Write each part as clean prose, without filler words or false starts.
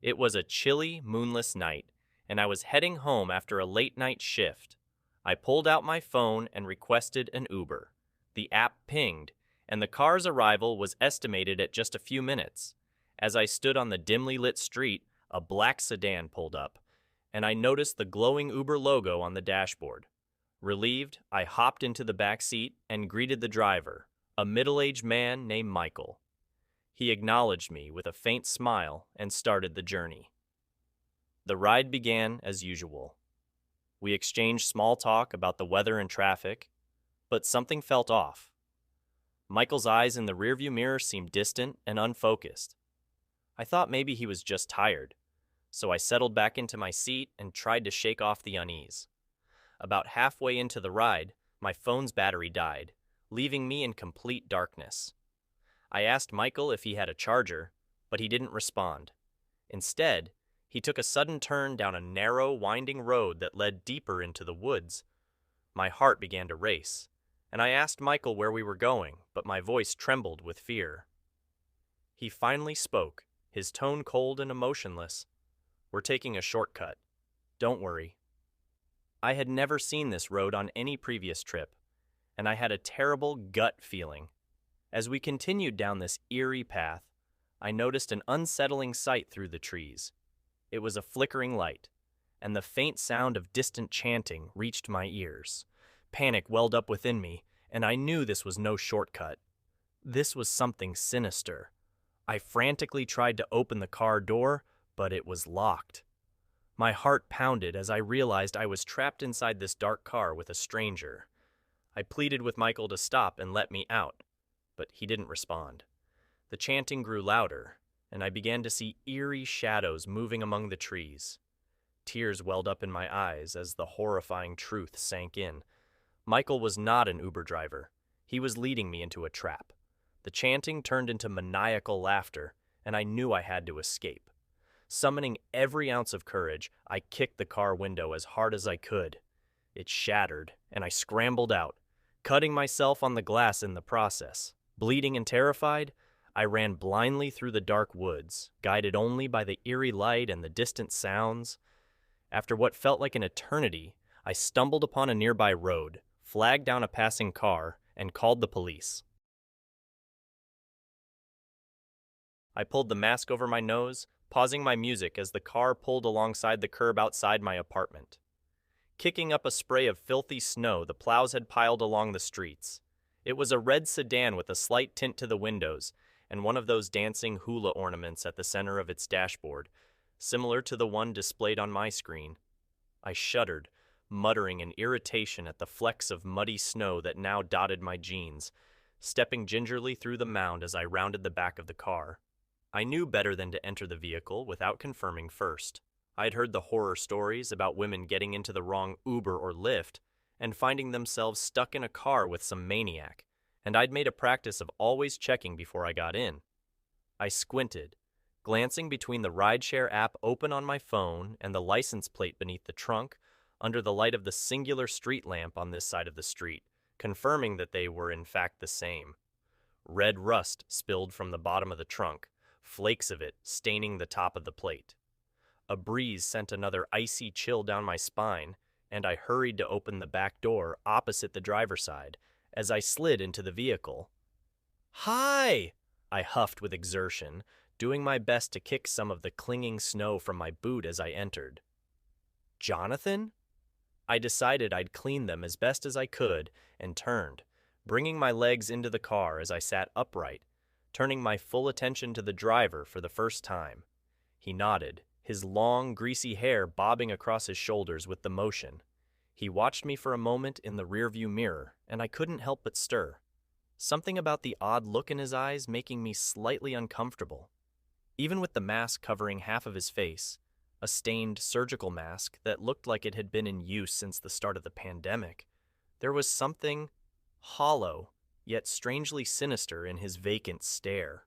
It was a chilly, moonless night, and I was heading home after a late-night shift. I pulled out my phone and requested an Uber. The app pinged, and the car's arrival was estimated at just a few minutes. As I stood on the dimly lit street, a black sedan pulled up, and I noticed the glowing Uber logo on the dashboard. Relieved, I hopped into the back seat and greeted the driver, a middle-aged man named Michael. He acknowledged me with a faint smile and started the journey. The ride began as usual. We exchanged small talk about the weather and traffic, but something felt off. Michael's eyes in the rearview mirror seemed distant and unfocused. I thought maybe he was just tired, so I settled back into my seat and tried to shake off the unease. About halfway into the ride, my phone's battery died, leaving me in complete darkness. I asked Michael if he had a charger, but he didn't respond. Instead, he took a sudden turn down a narrow, winding road that led deeper into the woods. My heart began to race, and I asked Michael where we were going, but my voice trembled with fear. He finally spoke, his tone cold and emotionless. "We're taking a shortcut. Don't worry." I had never seen this road on any previous trip, and I had a terrible gut feeling. As we continued down this eerie path, I noticed an unsettling sight through the trees. It was a flickering light, and the faint sound of distant chanting reached my ears. Panic welled up within me, and I knew this was no shortcut. This was something sinister. I frantically tried to open the car door, but it was locked. My heart pounded as I realized I was trapped inside this dark car with a stranger. I pleaded with Michael to stop and let me out, but he didn't respond. The chanting grew louder, and I began to see eerie shadows moving among the trees. Tears welled up in my eyes as the horrifying truth sank in. Michael was not an Uber driver. He was leading me into a trap. The chanting turned into maniacal laughter, and I knew I had to escape. Summoning every ounce of courage, I kicked the car window as hard as I could. It shattered, and I scrambled out, cutting myself on the glass in the process. Bleeding and terrified, I ran blindly through the dark woods, guided only by the eerie light and the distant sounds. After what felt like an eternity, I stumbled upon a nearby road, flagged down a passing car, and called the police. I pulled the mask over my nose, pausing my music as the car pulled alongside the curb outside my apartment. Kicking up a spray of filthy snow, the plows had piled along the streets. It was a red sedan with a slight tint to the windows, and one of those dancing hula ornaments at the center of its dashboard, similar to the one displayed on my screen. I shuddered, muttering in irritation at the flecks of muddy snow that now dotted my jeans, stepping gingerly through the mound as I rounded the back of the car. I knew better than to enter the vehicle without confirming first. I had heard the horror stories about women getting into the wrong Uber or Lyft and finding themselves stuck in a car with some maniac, and I'd made a practice of always checking before I got in. I squinted, glancing between the rideshare app open on my phone and the license plate beneath the trunk, under the light of the singular street lamp on this side of the street, confirming that they were in fact the same. Red rust spilled from the bottom of the trunk, flakes of it staining the top of the plate. A breeze sent another icy chill down my spine, and I hurried to open the back door opposite the driver's side as I slid into the vehicle. "Hi!" I huffed with exertion, doing my best to kick some of the clinging snow from my boot as I entered. "Jonathan?" I decided I'd clean them as best as I could and turned, bringing my legs into the car as I sat upright, turning my full attention to the driver for the first time. He nodded, his long, greasy hair bobbing across his shoulders with the motion. He watched me for a moment in the rearview mirror, and I couldn't help but stir. Something about the odd look in his eyes making me slightly uncomfortable. Even with the mask covering half of his face, a stained surgical mask that looked like it had been in use since the start of the pandemic, there was something hollow, yet strangely sinister in his vacant stare.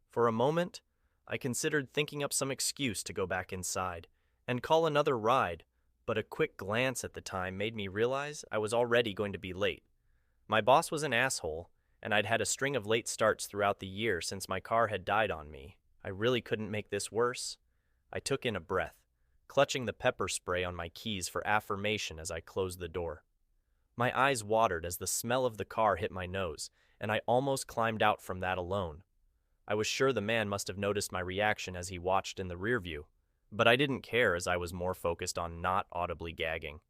For a moment, I considered thinking up some excuse to go back inside and call another ride, but a quick glance at the time made me realize I was already going to be late. My boss was an asshole, and I'd had a string of late starts throughout the year since my car had died on me. I really couldn't make this worse. I took in a breath, clutching the pepper spray on my keys for affirmation as I closed the door. My eyes watered as the smell of the car hit my nose, and I almost climbed out from that alone. I was sure the man must have noticed my reaction as he watched in the rear view, but I didn't care as I was more focused on not audibly gagging.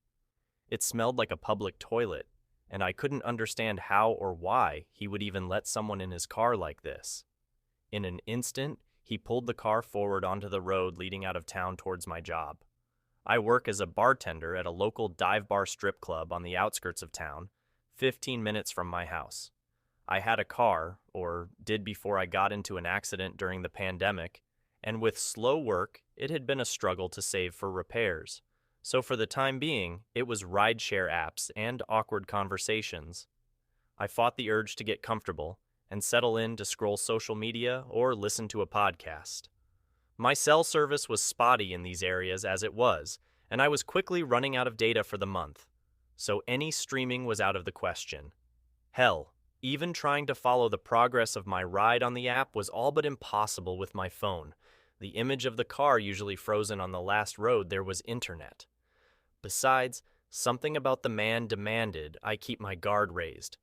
It smelled like a public toilet, and I couldn't understand how or why he would even let someone in his car like this. In an instant, he pulled the car forward onto the road leading out of town towards my job. I work as a bartender at a local dive bar strip club on the outskirts of town, 15 minutes from my house. I had a car, or did before I got into an accident during the pandemic, and with slow work, it had been a struggle to save for repairs. So for the time being, it was rideshare apps and awkward conversations. I fought the urge to get comfortable and settle in to scroll social media or listen to a podcast. My cell service was spotty in these areas as it was, and I was quickly running out of data for the month, so any streaming was out of the question. Hell, even trying to follow the progress of my ride on the app was all but impossible with my phone. The image of the car usually frozen on the last road there was internet. Besides, something about the man demanded I keep my guard raised.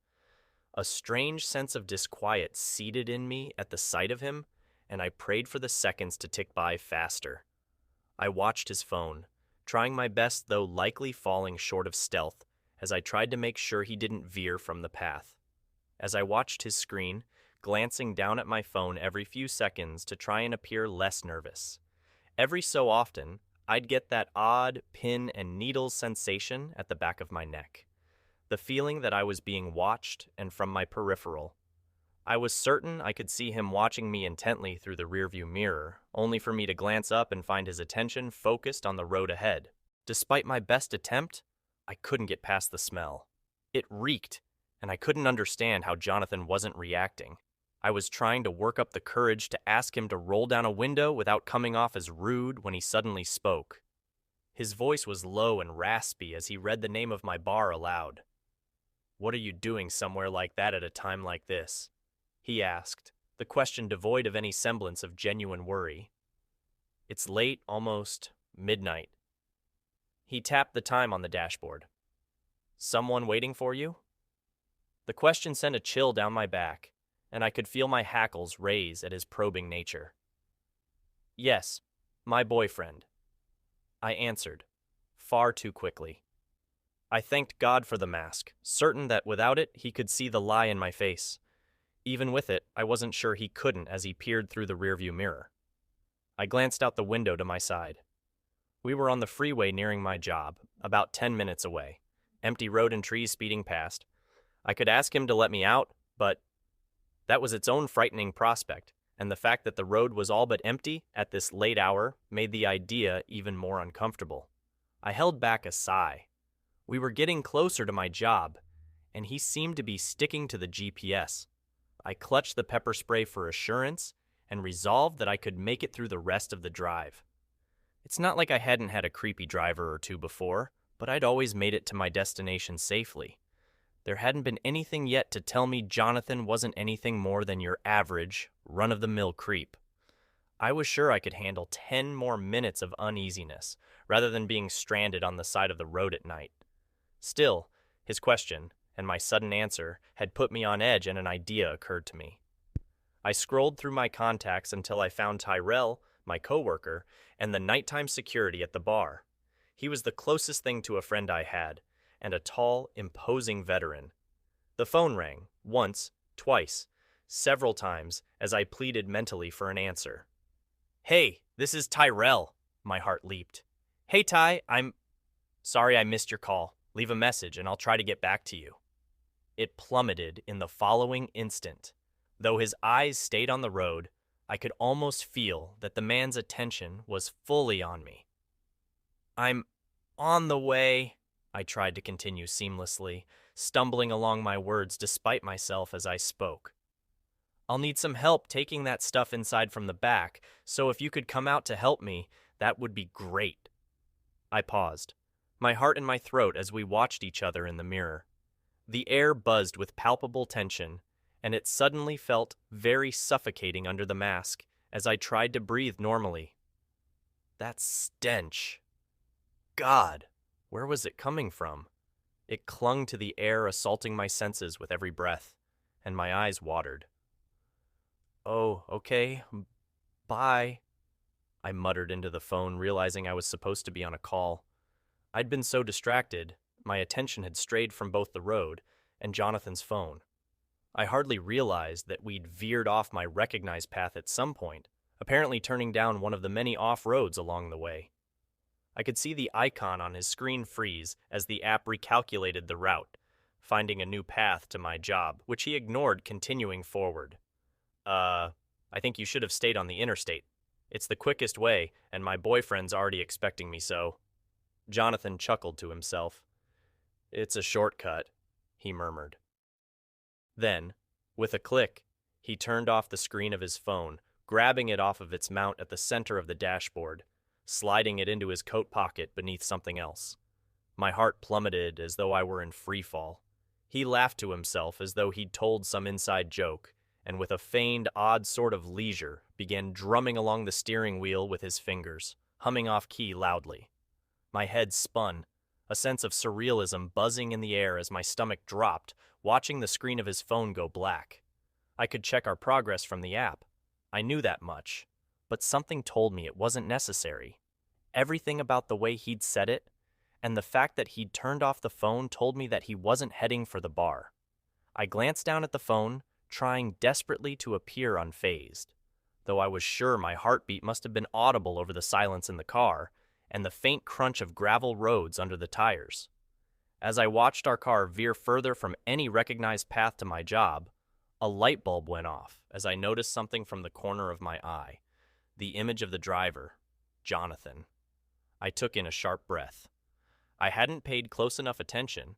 A strange sense of disquiet seeded in me at the sight of him, and I prayed for the seconds to tick by faster. I watched his phone, trying my best though likely falling short of stealth, as I tried to make sure he didn't veer from the path. As I watched his screen, glancing down at my phone every few seconds to try and appear less nervous. Every so often, I'd get that odd pin and needles sensation at the back of my neck. The feeling that I was being watched and from my peripheral. I was certain I could see him watching me intently through the rearview mirror, only for me to glance up and find his attention focused on the road ahead. Despite my best attempt, I couldn't get past the smell. It reeked, and I couldn't understand how Jonathan wasn't reacting. I was trying to work up the courage to ask him to roll down a window without coming off as rude when he suddenly spoke. His voice was low and raspy as he read the name of my bar aloud. "What are you doing somewhere like that at a time like this?" he asked, the question devoid of any semblance of genuine worry. "It's late, almost midnight." He tapped the time on the dashboard. "Someone waiting for you?" The question sent a chill down my back, and I could feel my hackles raise at his probing nature. "Yes, my boyfriend," I answered, far too quickly. I thanked God for the mask, certain that without it he could see the lie in my face. Even with it, I wasn't sure he couldn't as he peered through the rearview mirror. I glanced out the window to my side. We were on the freeway nearing my job, about 10 minutes away, empty road and trees speeding past. I could ask him to let me out, but that was its own frightening prospect, and the fact that the road was all but empty at this late hour made the idea even more uncomfortable. I held back a sigh. We were getting closer to my job, and he seemed to be sticking to the GPS. I clutched the pepper spray for assurance and resolved that I could make it through the rest of the drive. It's not like I hadn't had a creepy driver or two before, but I'd always made it to my destination safely. There hadn't been anything yet to tell me Jonathan wasn't anything more than your average, run-of-the-mill creep. I was sure I could handle 10 more minutes of uneasiness, rather than being stranded on the side of the road at night. Still, his question, and my sudden answer, had put me on edge and an idea occurred to me. I scrolled through my contacts until I found Tyrell, my coworker, and the nighttime security at the bar. He was the closest thing to a friend I had, and a tall, imposing veteran. The phone rang, once, twice, several times, as I pleaded mentally for an answer. "Hey, this is Tyrell," my heart leaped. "Hey Ty, I'm sorry I missed your call. Leave a message and I'll try to get back to you." It plummeted in the following instant. Though his eyes stayed on the road, I could almost feel that the man's attention was fully on me. "I'm on the way," I tried to continue seamlessly, stumbling along my words despite myself as I spoke. "I'll need some help taking that stuff inside from the back, so if you could come out to help me, that would be great." I paused, my heart in my throat as we watched each other in the mirror. The air buzzed with palpable tension, and it suddenly felt very suffocating under the mask as I tried to breathe normally. That stench. God, where was it coming from? It clung to the air, assaulting my senses with every breath, and my eyes watered. Oh, okay. Bye, I muttered into the phone, realizing I was supposed to be on a call. I'd been so distracted, my attention had strayed from both the road and Jonathan's phone. I hardly realized that we'd veered off my recognized path at some point, apparently turning down one of the many off-roads along the way. I could see the icon on his screen freeze as the app recalculated the route, finding a new path to my job, which he ignored, continuing forward. I think you should have stayed on the interstate. It's the quickest way, and my boyfriend's already expecting me so. Jonathan chuckled to himself. It's a shortcut, he murmured. Then, with a click, he turned off the screen of his phone, grabbing it off of its mount at the center of the dashboard, sliding it into his coat pocket beneath something else. My heart plummeted as though I were in free fall. He laughed to himself as though he'd told some inside joke, and with a feigned, odd sort of leisure, began drumming along the steering wheel with his fingers, humming off key loudly. My head spun, a sense of surrealism buzzing in the air as my stomach dropped, watching the screen of his phone go black. I could check our progress from the app. I knew that much, but something told me it wasn't necessary. Everything about the way he'd said it, and the fact that he'd turned off the phone told me that he wasn't heading for the bar. I glanced down at the phone, trying desperately to appear unfazed, though I was sure my heartbeat must have been audible over the silence in the car and the faint crunch of gravel roads under the tires. As I watched our car veer further from any recognized path to my job, a light bulb went off as I noticed something from the corner of my eye, the image of the driver, Jonathan. I took in a sharp breath. I hadn't paid close enough attention.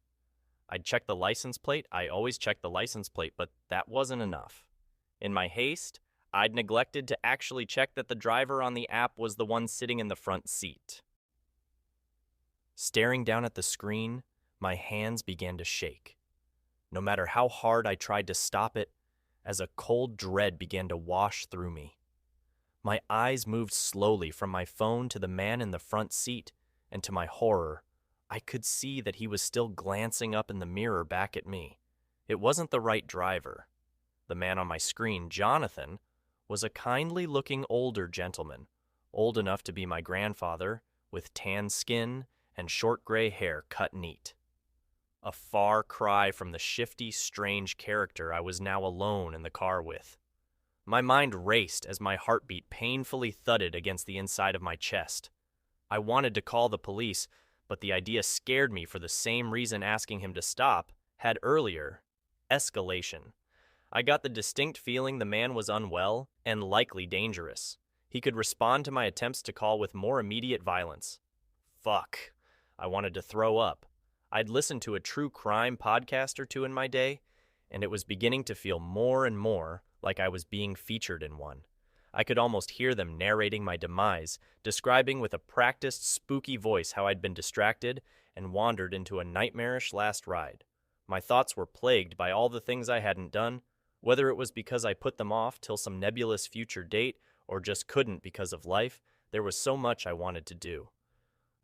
I'd checked the license plate, I always check the license plate, but that wasn't enough. In my haste, I'd neglected to actually check that the driver on the app was the one sitting in the front seat. Staring down at the screen, my hands began to shake. No matter how hard I tried to stop it, as a cold dread began to wash through me. My eyes moved slowly from my phone to the man in the front seat, and to my horror, I could see that he was still glancing up in the mirror back at me. It wasn't the right driver. The man on my screen, Jonathan, was a kindly-looking older gentleman, old enough to be my grandfather, with tan skin and short gray hair cut neat. A far cry from the shifty, strange character I was now alone in the car with. My mind raced as my heartbeat painfully thudded against the inside of my chest. I wanted to call the police, but the idea scared me for the same reason asking him to stop had earlier: escalation. I got the distinct feeling the man was unwell and likely dangerous. He could respond to my attempts to call with more immediate violence. Fuck. I wanted to throw up. I'd listened to a true crime podcast or two in my day, and it was beginning to feel more and more like I was being featured in one. I could almost hear them narrating my demise, describing with a practiced, spooky voice how I'd been distracted and wandered into a nightmarish last ride. My thoughts were plagued by all the things I hadn't done, whether it was because I put them off till some nebulous future date or just couldn't because of life. There was so much I wanted to do.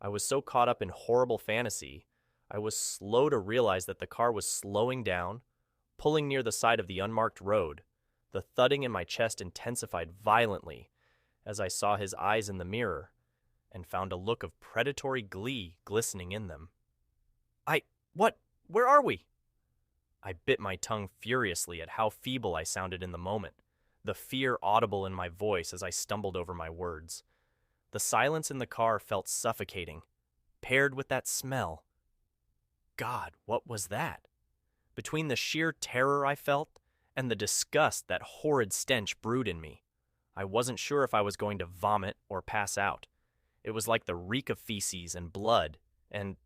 I was so caught up in horrible fantasy, I was slow to realize that the car was slowing down, pulling near the side of the unmarked road. The thudding in my chest intensified violently as I saw his eyes in the mirror and found a look of predatory glee glistening in them. Where are we? I bit my tongue furiously at how feeble I sounded in the moment, the fear audible in my voice as I stumbled over my words. The silence in the car felt suffocating, paired with that smell. God, what was that? Between the sheer terror I felt and the disgust that horrid stench brewed in me, I wasn't sure if I was going to vomit or pass out. It was like the reek of feces and blood, and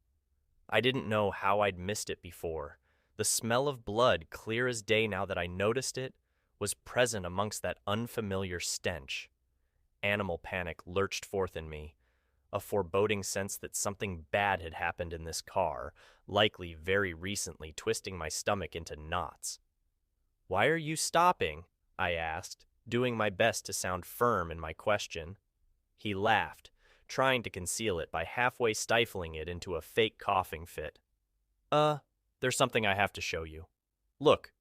I didn't know how I'd missed it before. The smell of blood, clear as day now that I noticed it, was present amongst that unfamiliar stench. Animal panic lurched forth in me, a foreboding sense that something bad had happened in this car, likely very recently, twisting my stomach into knots. "Why are you stopping?" I asked, doing my best to sound firm in my question. He laughed, trying to conceal it by halfway stifling it into a fake coughing fit. There's something I have to show you. Look."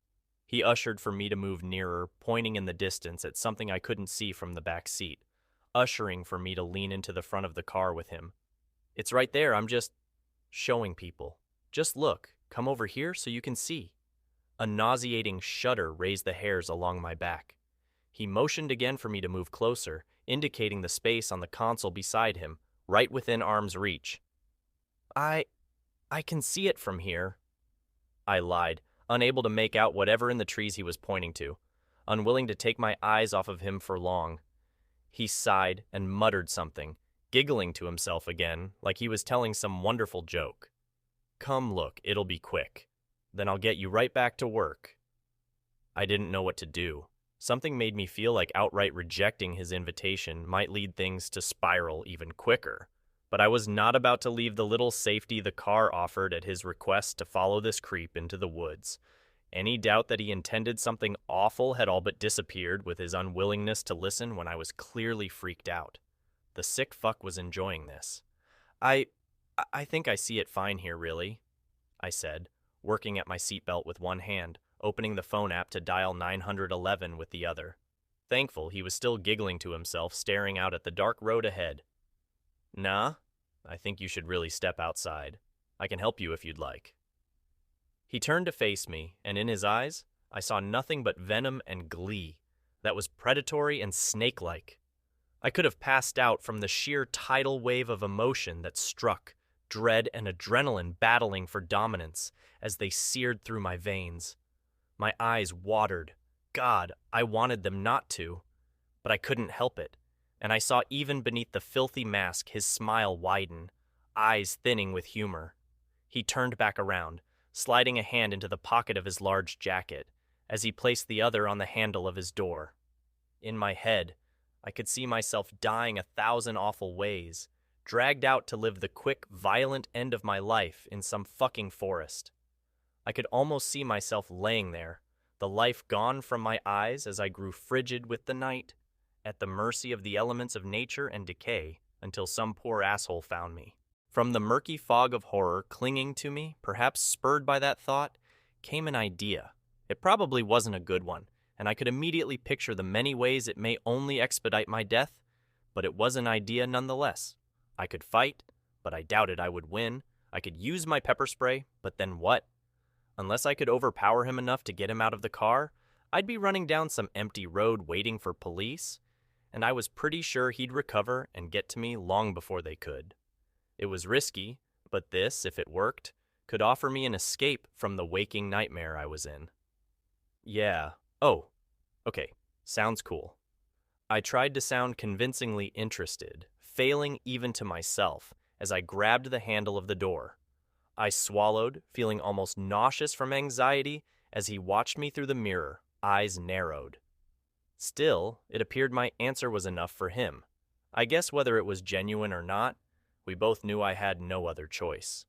He ushered for me to move nearer, pointing in the distance at something I couldn't see from the back seat, ushering for me to lean into the front of the car with him. "It's right there, I'm just showing people. Just look, come over here so you can see." A nauseating shudder raised the hairs along my back. He motioned again for me to move closer, indicating the space on the console beside him, right within arm's reach. I can see it from here," I lied, unable to make out whatever in the trees he was pointing to, unwilling to take my eyes off of him for long. He sighed and muttered something, giggling to himself again, like he was telling some wonderful joke. "Come look, it'll be quick. Then I'll get you right back to work." I didn't know what to do. Something made me feel like outright rejecting his invitation might lead things to spiral even quicker. But I was not about to leave the little safety the car offered at his request to follow this creep into the woods. Any doubt that he intended something awful had all but disappeared with his unwillingness to listen when I was clearly freaked out. The sick fuck was enjoying this. I think I see it fine here, really," I said, working at my seatbelt with one hand, opening the phone app to dial 911 with the other. Thankful he was still giggling to himself, staring out at the dark road ahead. "Nah, I think you should really step outside. I can help you if you'd like." He turned to face me, and in his eyes, I saw nothing but venom and glee that was predatory and snake-like. I could have passed out from the sheer tidal wave of emotion that struck, dread and adrenaline battling for dominance as they seared through my veins. My eyes watered. God, I wanted them not to, but I couldn't help it. And I saw even beneath the filthy mask his smile widen, eyes thinning with humor. He turned back around, sliding a hand into the pocket of his large jacket, as he placed the other on the handle of his door. In my head, I could see myself dying 1,000 awful ways, dragged out to live the quick, violent end of my life in some fucking forest. I could almost see myself laying there, the life gone from my eyes as I grew frigid with the night, at the mercy of the elements of nature and decay, until some poor asshole found me. From the murky fog of horror clinging to me, perhaps spurred by that thought, came an idea. It probably wasn't a good one, and I could immediately picture the many ways it may only expedite my death, but it was an idea nonetheless. I could fight, but I doubted I would win. I could use my pepper spray, but then what? Unless I could overpower him enough to get him out of the car, I'd be running down some empty road waiting for police, and I was pretty sure he'd recover and get to me long before they could. It was risky, but this, if it worked, could offer me an escape from the waking nightmare I was in. "Yeah. Oh, okay. Sounds cool." I tried to sound convincingly interested, failing even to myself, as I grabbed the handle of the door. I swallowed, feeling almost nauseous from anxiety, as he watched me through the mirror, eyes narrowed. Still, it appeared my answer was enough for him. I guess whether it was genuine or not, we both knew I had no other choice.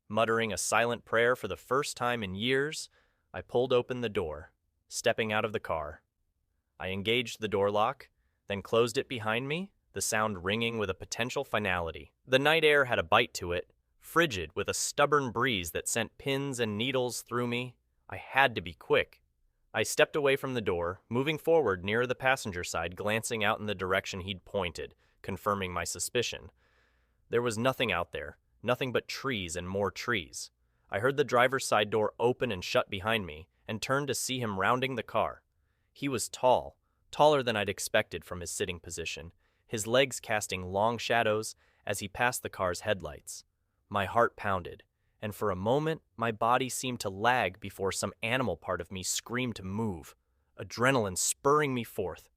Muttering a silent prayer for the first time in years, I pulled open the door, stepping out of the car. I engaged the door lock, then closed it behind me, the sound ringing with a potential finality. The night air had a bite to it, frigid with a stubborn breeze that sent pins and needles through me. I had to be quick. I stepped away from the door, moving forward nearer the passenger side, glancing out in the direction he'd pointed, confirming my suspicion. There was nothing out there, nothing but trees and more trees. I heard the driver's side door open and shut behind me, and turned to see him rounding the car. He was tall, taller than I'd expected from his sitting position, his legs casting long shadows as he passed the car's headlights. My heart pounded, and for a moment my body seemed to lag before some animal part of me screamed to move, adrenaline spurring me forth.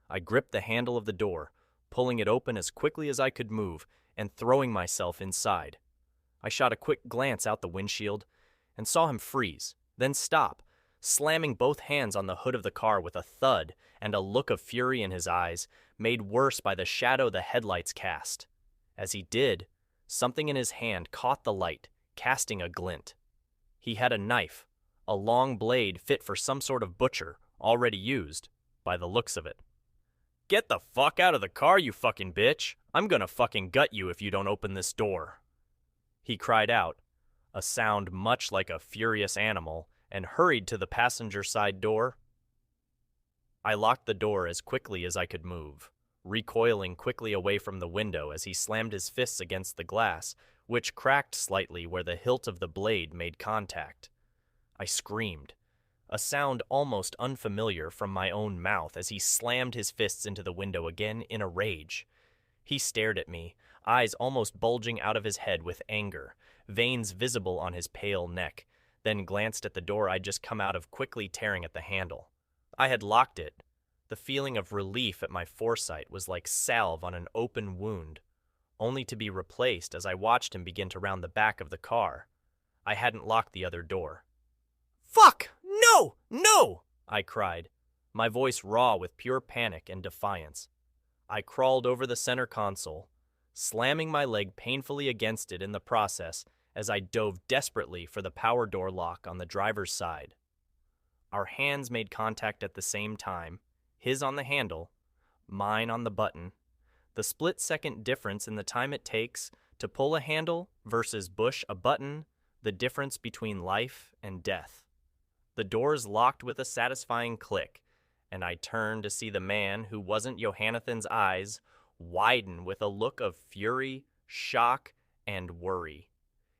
I gripped the handle of the door, pulling it open as quickly as I could move, and throwing myself inside. I shot a quick glance out the windshield, and saw him freeze, then stop, slamming both hands on the hood of the car with a thud and a look of fury in his eyes, made worse by the shadow the headlights cast. As he did, something in his hand caught the light, casting a glint. He had a knife, a long blade fit for some sort of butcher, already used, by the looks of it. "Get the fuck out of the car, you fucking bitch! I'm gonna fucking gut you if you don't open this door!" He cried out, a sound much like a furious animal, and hurried to the passenger side door. I locked the door as quickly as I could move, recoiling quickly away from the window as he slammed his fists against the glass, which cracked slightly where the hilt of the blade made contact. I screamed, a sound almost unfamiliar from my own mouth as he slammed his fists into the window again in a rage. He stared at me, eyes almost bulging out of his head with anger, veins visible on his pale neck, then glanced at the door I'd just come out of, quickly tearing at the handle. I had locked it. The feeling of relief at my foresight was like salve on an open wound, only to be replaced as I watched him begin to round the back of the car. I hadn't locked the other door. "Fuck! No! No!" I cried, my voice raw with pure panic and defiance. I crawled over the center console, slamming my leg painfully against it in the process as I dove desperately for the power door lock on the driver's side. Our hands made contact at the same time, his on the handle, mine on the button. The split-second difference in the time it takes to pull a handle versus push a button, the difference between life and death. The doors locked with a satisfying click, and I turned to see the man who wasn't Johannathan's eyes widen with a look of fury, shock, and worry.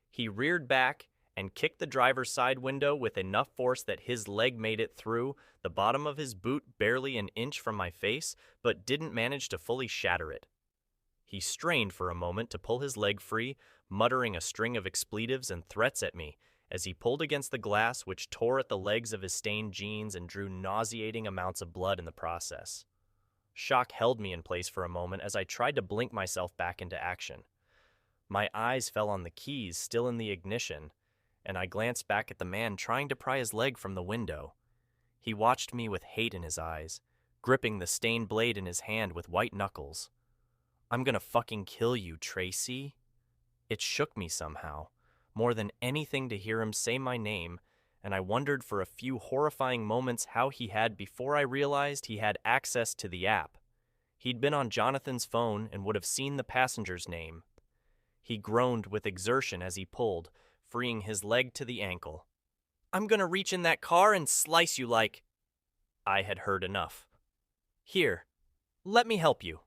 He reared back and kicked the driver's side window with enough force that his leg made it through, the bottom of his boot barely an inch from my face, but didn't manage to fully shatter it. He strained for a moment to pull his leg free, muttering a string of expletives and threats at me, as he pulled against the glass, which tore at the legs of his stained jeans and drew nauseating amounts of blood in the process. Shock held me in place for a moment as I tried to blink myself back into action. My eyes fell on the keys still in the ignition, and I glanced back at the man trying to pry his leg from the window. He watched me with hate in his eyes, gripping the stained blade in his hand with white knuckles. "I'm gonna fucking kill you, Tracy." It shook me somehow, more than anything to hear him say my name, and I wondered for a few horrifying moments how he had before I realized he had access to the app. He'd been on Jonathan's phone and would have seen the passenger's name. He groaned with exertion as he pulled, freeing his leg to the ankle. "I'm gonna reach in that car and slice you like—" I had heard enough. "Here, let me help you."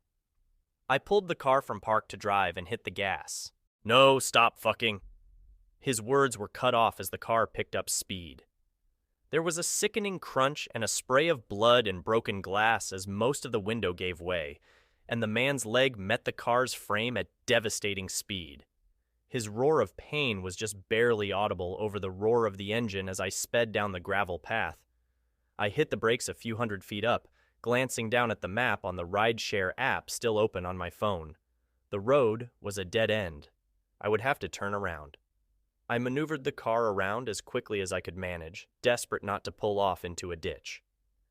I pulled the car from park to drive and hit the gas. "No, stop fucking." His words were cut off as the car picked up speed. There was a sickening crunch and a spray of blood and broken glass as most of the window gave way, and the man's leg met the car's frame at devastating speed. His roar of pain was just barely audible over the roar of the engine as I sped down the gravel path. I hit the brakes a few hundred feet up, glancing down at the map on the rideshare app still open on my phone. The road was a dead end. I would have to turn around. I maneuvered the car around as quickly as I could manage, desperate not to pull off into a ditch.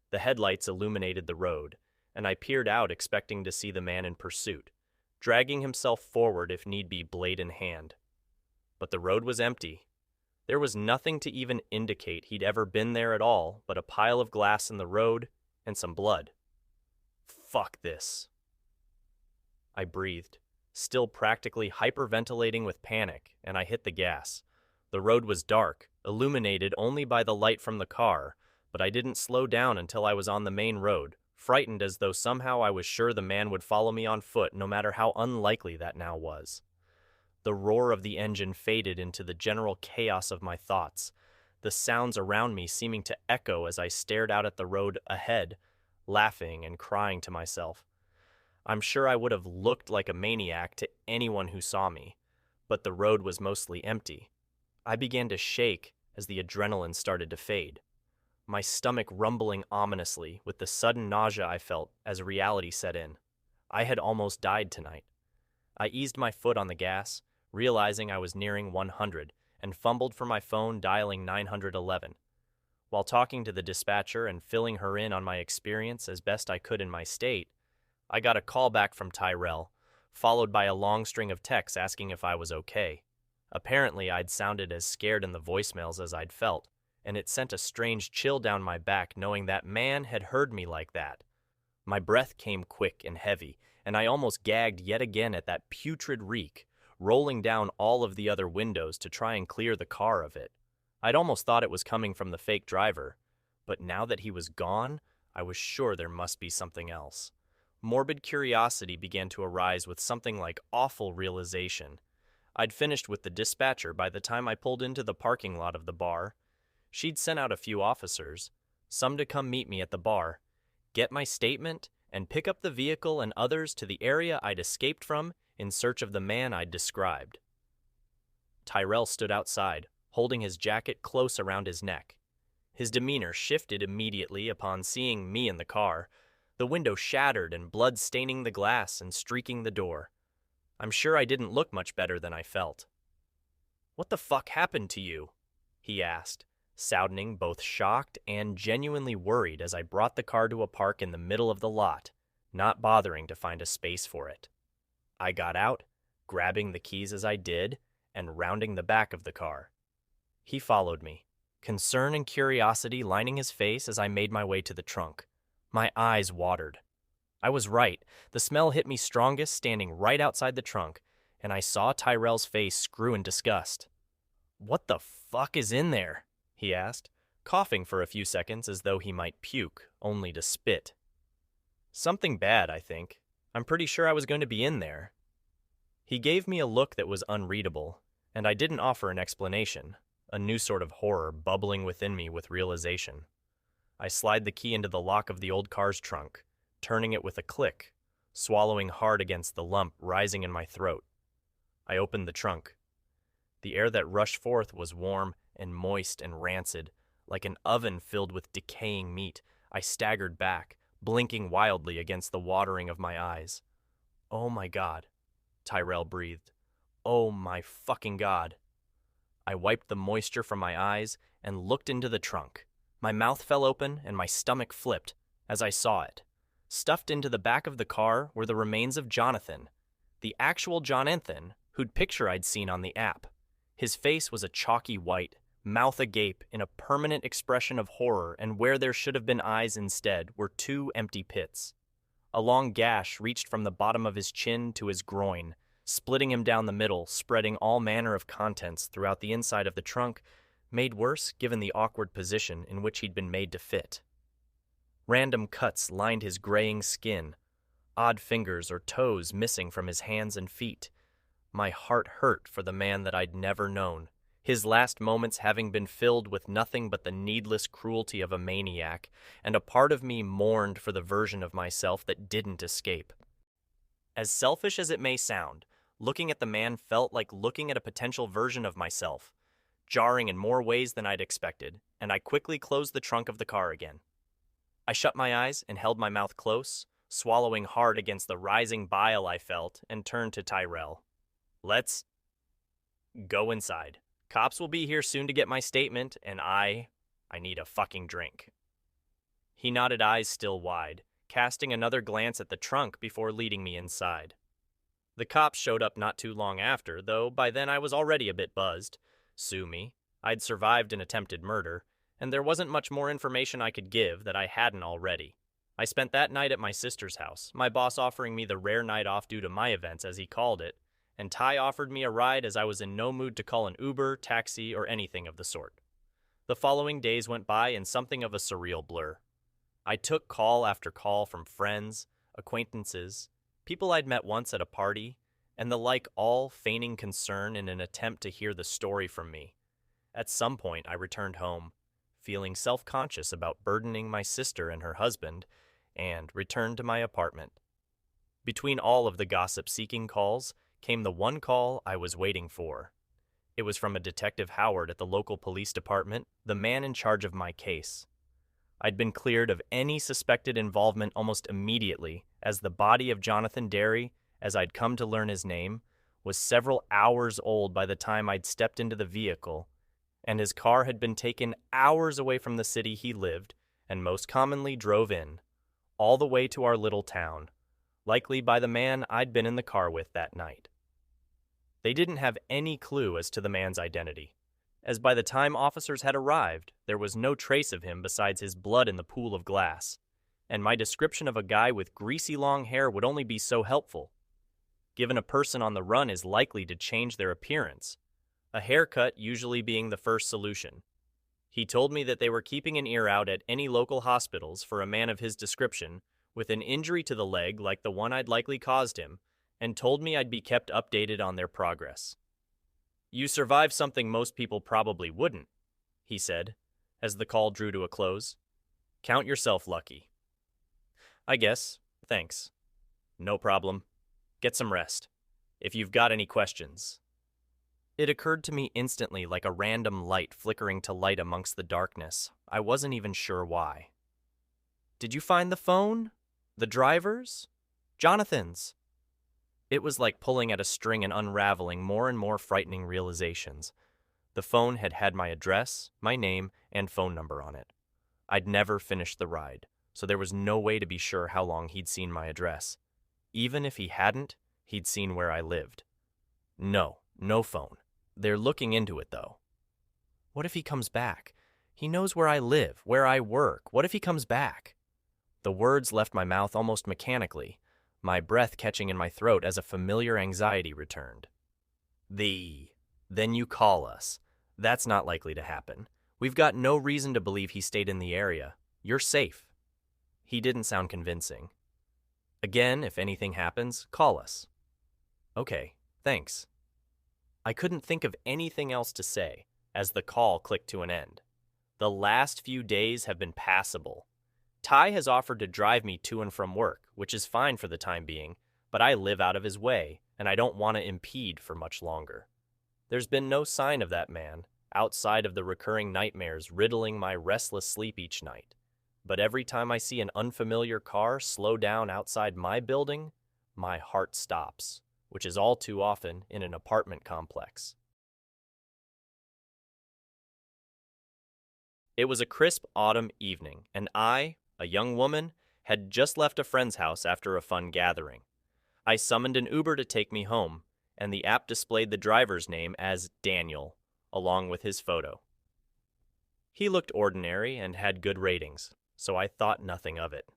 The headlights illuminated the road, and I peered out expecting to see the man in pursuit, dragging himself forward if need be, blade in hand. But the road was empty. There was nothing to even indicate he'd ever been there at all but a pile of glass in the road and some blood. Fuck this. I breathed, still practically hyperventilating with panic, and I hit the gas. The road was dark, illuminated only by the light from the car, but I didn't slow down until I was on the main road, frightened as though somehow I was sure the man would follow me on foot, no matter how unlikely that now was. The roar of the engine faded into the general chaos of my thoughts, the sounds around me seeming to echo as I stared out at the road ahead, laughing and crying to myself. I'm sure I would have looked like a maniac to anyone who saw me, but the road was mostly empty. I began to shake as the adrenaline started to fade, my stomach rumbling ominously with the sudden nausea I felt as reality set in. I had almost died tonight. I eased my foot on the gas, realizing I was nearing 100, and fumbled for my phone, dialing 911. While talking to the dispatcher and filling her in on my experience as best I could in my state, I got a call back from Tyrell, followed by a long string of texts asking if I was okay. Apparently, I'd sounded as scared in the voicemails as I'd felt, and it sent a strange chill down my back knowing that man had heard me like that. My breath came quick and heavy, and I almost gagged yet again at that putrid reek, rolling down all of the other windows to try and clear the car of it. I'd almost thought it was coming from the fake driver, but now that he was gone, I was sure there must be something else. Morbid curiosity began to arise with something like awful realization. I'd finished with the dispatcher by the time I pulled into the parking lot of the bar. She'd sent out a few officers, some to come meet me at the bar, get my statement, and pick up the vehicle and others to the area I'd escaped from in search of the man I'd described. Tyrell stood outside, holding his jacket close around his neck. His demeanor shifted immediately upon seeing me in the car, the window shattered and blood staining the glass and streaking the door. I'm sure I didn't look much better than I felt. "What the fuck happened to you?" he asked, sounding both shocked and genuinely worried as I brought the car to a park in the middle of the lot, not bothering to find a space for it. I got out, grabbing the keys as I did, and rounding the back of the car. He followed me, concern and curiosity lining his face as I made my way to the trunk. My eyes watered. I was right. The smell hit me strongest standing right outside the trunk, and I saw Tyrell's face screw in disgust. "What the fuck is in there?" he asked, coughing for a few seconds as though he might puke, only to spit. "Something bad, I think. I'm pretty sure I was going to be in there." He gave me a look that was unreadable, and I didn't offer an explanation, a new sort of horror bubbling within me with realization. I slid the key into the lock of the old car's trunk, turning it with a click, swallowing hard against the lump rising in my throat. I opened the trunk. The air that rushed forth was warm and moist and rancid, like an oven filled with decaying meat. I staggered back, blinking wildly against the watering of my eyes. "Oh my God," Tyrell breathed. "Oh my fucking God." I wiped the moisture from my eyes and looked into the trunk. My mouth fell open and my stomach flipped as I saw it. Stuffed into the back of the car were the remains of Jonathan, the actual Jonathan whose picture I'd seen on the app. His face was a chalky white, mouth agape in a permanent expression of horror, and where there should have been eyes instead were two empty pits. A long gash reached from the bottom of his chin to his groin, splitting him down the middle, spreading all manner of contents throughout the inside of the trunk, made worse given the awkward position in which he'd been made to fit. Random cuts lined his graying skin, odd fingers or toes missing from his hands and feet. My heart hurt for the man that I'd never known, his last moments having been filled with nothing but the needless cruelty of a maniac, and a part of me mourned for the version of myself that didn't escape. As selfish as it may sound, looking at the man felt like looking at a potential version of myself, jarring in more ways than I'd expected, and I quickly closed the trunk of the car again. I shut my eyes and held my mouth close, swallowing hard against the rising bile I felt, and turned to Tyrell. "Let's go inside. Cops will be here soon to get my statement, and I need a fucking drink." He nodded, eyes still wide, casting another glance at the trunk before leading me inside. The cops showed up not too long after, though by then I was already a bit buzzed. Sue me. I'd survived an attempted murder, and there wasn't much more information I could give that I hadn't already. I spent that night at my sister's house, my boss offering me the rare night off due to my events, as he called it, and Ty offered me a ride as I was in no mood to call an Uber, taxi, or anything of the sort. The following days went by in something of a surreal blur. I took call after call from friends, acquaintances, people I'd met once at a party, and the like, all feigning concern in an attempt to hear the story from me. At some point, I returned home, feeling self-conscious about burdening my sister and her husband, and returned to my apartment. Between all of the gossip-seeking calls came the one call I was waiting for. It was from a Detective Howard at the local police department, the man in charge of my case. I'd been cleared of any suspected involvement almost immediately, as the body of Jonathan Derry, as I'd come to learn his name, was several hours old by the time I'd stepped into the vehicle, and his car had been taken hours away from the city he lived and most commonly drove in, all the way to our little town, likely by the man I'd been in the car with that night. They didn't have any clue as to the man's identity, as by the time officers had arrived, there was no trace of him besides his blood in the pool of glass. and my description of a guy with greasy long hair would only be so helpful, given a person on the run is likely to change their appearance, a haircut usually being the first solution. He told me that they were keeping an ear out at any local hospitals for a man of his description with an injury to the leg like the one I'd likely caused him, and told me I'd be kept updated on their progress. "You survived something most people probably wouldn't," he said, as the call drew to a close. "Count yourself lucky." "I guess. Thanks." "No problem. Get some rest. If you've got any questions." It occurred to me instantly like a random light flickering to light amongst the darkness. I wasn't even sure why. "Did you find the phone? The driver's? Jonathan's?" It was like pulling at a string and unraveling more and more frightening realizations. The phone had had my address, my name, and phone number on it. I'd never finished the ride, so there was no way to be sure how long he'd seen my address. Even if he hadn't, he'd seen where I lived. No phone. They're looking into it, though. What if he comes back? He knows where I live, where I work. What if he comes back? The words left my mouth almost mechanically, my breath catching in my throat as a familiar anxiety returned. Then you call us. That's not likely to happen. We've got no reason to believe he stayed in the area. You're safe." He didn't sound convincing. "Again, if anything happens, call us." "Okay, thanks." I couldn't think of anything else to say as the call clicked to an end. The last few days have been passable. Ty has offered to drive me to and from work, which is fine for the time being, but I live out of his way, and I don't want to impede for much longer. There's been no sign of that man, outside of the recurring nightmares riddling my restless sleep each night. But every time I see an unfamiliar car slow down outside my building, my heart stops, which is all too often in an apartment complex. It was a crisp autumn evening, and I, a young woman, had just left a friend's house after a fun gathering. I summoned an Uber to take me home, and the app displayed the driver's name as Daniel, along with his photo. He looked ordinary and had good ratings, so I thought nothing of it.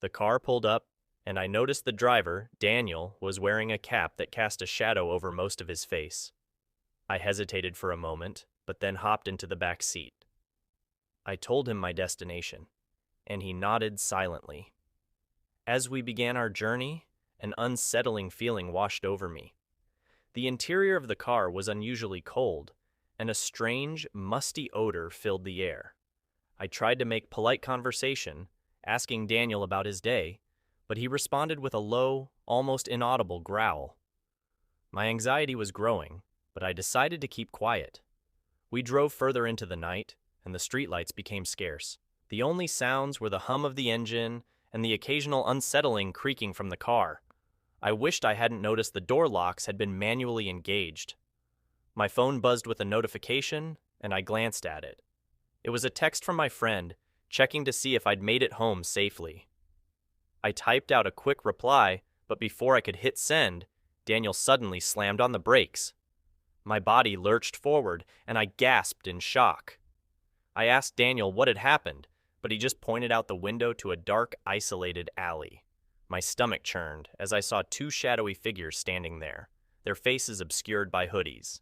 The car pulled up, and I noticed the driver, Daniel, was wearing a cap that cast a shadow over most of his face. I hesitated for a moment, but then hopped into the back seat. I told him my destination, and he nodded silently. As we began our journey, an unsettling feeling washed over me. The interior of the car was unusually cold, and a strange, musty odor filled the air. I tried to make polite conversation, asking Daniel about his day, but he responded with a low, almost inaudible growl. My anxiety was growing, but I decided to keep quiet. We drove further into the night, and the streetlights became scarce. The only sounds were the hum of the engine and the occasional unsettling creaking from the car. I wished I hadn't noticed the door locks had been manually engaged. My phone buzzed with a notification, and I glanced at it. It was a text from my friend, checking to see if I'd made it home safely. I typed out a quick reply, but before I could hit send, Daniel suddenly slammed on the brakes. My body lurched forward, and I gasped in shock. I asked Daniel what had happened, but he just pointed out the window to a dark, isolated alley. My stomach churned as I saw two shadowy figures standing there, their faces obscured by hoodies.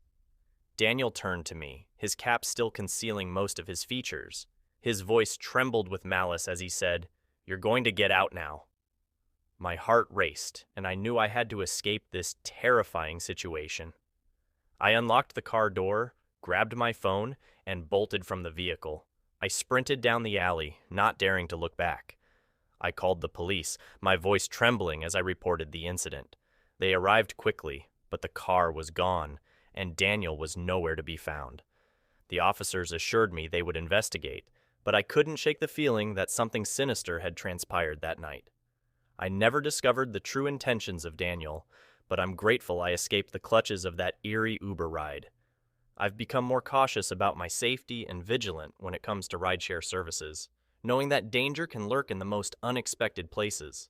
Daniel turned to me, his cap still concealing most of his features. His voice trembled with malice as he said, "You're going to get out now." My heart raced, and I knew I had to escape this terrifying situation. I unlocked the car door, grabbed my phone, and bolted from the vehicle. I sprinted down the alley, not daring to look back. I called the police, my voice trembling as I reported the incident. They arrived quickly, but the car was gone, and Daniel was nowhere to be found. The officers assured me they would investigate, but I couldn't shake the feeling that something sinister had transpired that night. I never discovered the true intentions of Daniel, but I'm grateful I escaped the clutches of that eerie Uber ride. I've become more cautious about my safety and vigilant when it comes to rideshare services, knowing that danger can lurk in the most unexpected places.